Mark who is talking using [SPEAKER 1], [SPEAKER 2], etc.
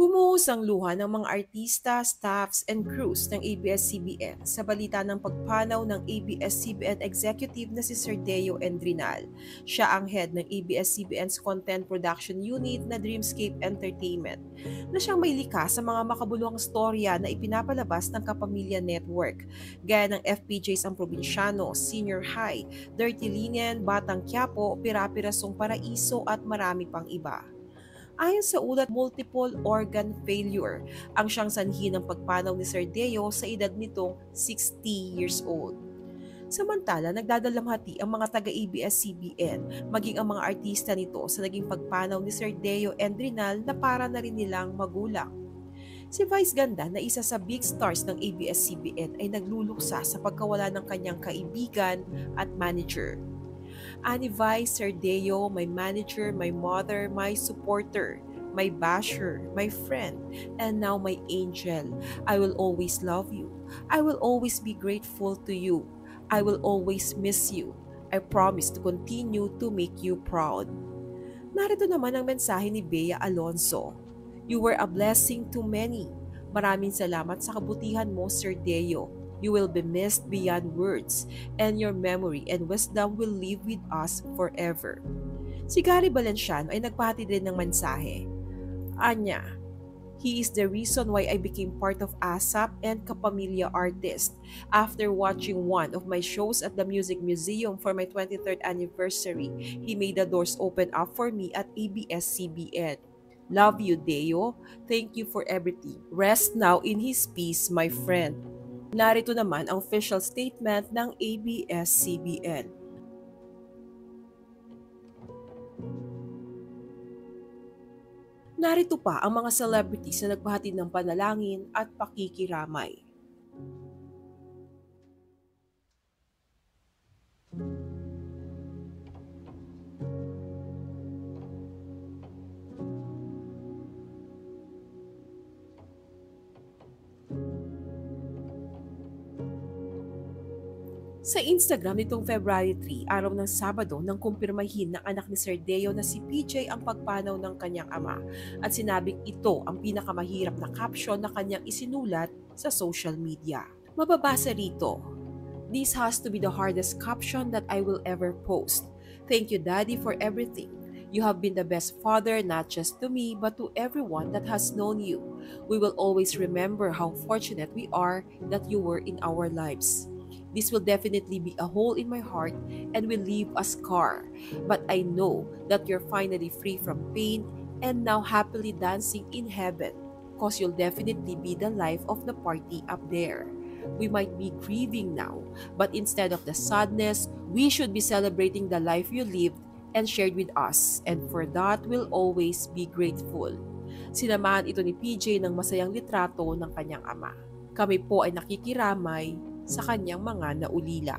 [SPEAKER 1] Bumuhos ang luha ng mga artista, staffs, and crews ng ABS-CBN sa balita ng pagpanaw ng ABS-CBN executive na si Sir Deo Endrinal. Siya ang head ng ABS-CBN's content production unit na Dreamscape Entertainment, na siyang may likha sa mga makabuluhang storya na ipinapalabas ng Kapamilya Network, gaya ng FPJs ang Probinsyano, Senior High, Dirty Linen, Batang Quiapo, Pira-Pirasong Paraiso at marami pang iba. Ayon sa ulat, multiple organ failure ang siyang sanhi ng pagpanaw ni Sir Deo sa edad nitong 60 years old. Samantala, nagdadalamhati ang mga taga-ABS-CBN maging ang mga artista nito sa naging pagpanaw ni Sir Deo Endrinal na para na rin nilang magulang. Si Vice Ganda na isa sa big stars ng ABS-CBN ay nagluluksa sa pagkawala ng kanyang kaibigan at manager. Ani Vice, Sir Deo, my manager, my mother, my supporter, my basher, my friend, and now my angel. I will always love you. I will always be grateful to you. I will always miss you. I promise to continue to make you proud. Narito naman ang mensahe ni Bea Alonso. You were a blessing to many. Maraming salamat sa kabutihan mo, Sir Deo. You will be missed beyond words, and your memory and wisdom will live with us forever. Si Gary Valenciano ay nagpahati din ng mensahe. Anya, he is the reason why I became part of ASAP and Kapamilya Artist. After watching one of my shows at the Music Museum for my 23rd anniversary, he made the doors open up for me at ABS-CBN. Love you, Deo. Thank you for everything. Rest now in his peace, my friend. Narito naman ang official statement ng ABS-CBN. Narito pa ang mga celebrities na nagpahatid ng panalangin at pakikiramay. Sa Instagram nitong February 3, araw ng Sabado, nang kumpirmahin ng anak ni Sir Deo na si PJ ang pagpanaw ng kanyang ama at sinabing ito ang pinakamahirap na caption na kanyang isinulat sa social media. Mababasa rito, "This has to be the hardest caption that I will ever post. Thank you, Daddy, for everything. You have been the best father not just to me but to everyone that has known you. We will always remember how fortunate we are that you were in our lives. This will definitely be a hole in my heart and will leave a scar. But I know that you're finally free from pain and now happily dancing in heaven, cause you'll definitely be the life of the party up there. We might be grieving now, but instead of the sadness, we should be celebrating the life you lived and shared with us, and for that we'll always be grateful." Sinamahan ito ni PJ ng masayang litrato ng kanyang ama. Kami po ay nakikiramay sa kanyang mga naulila.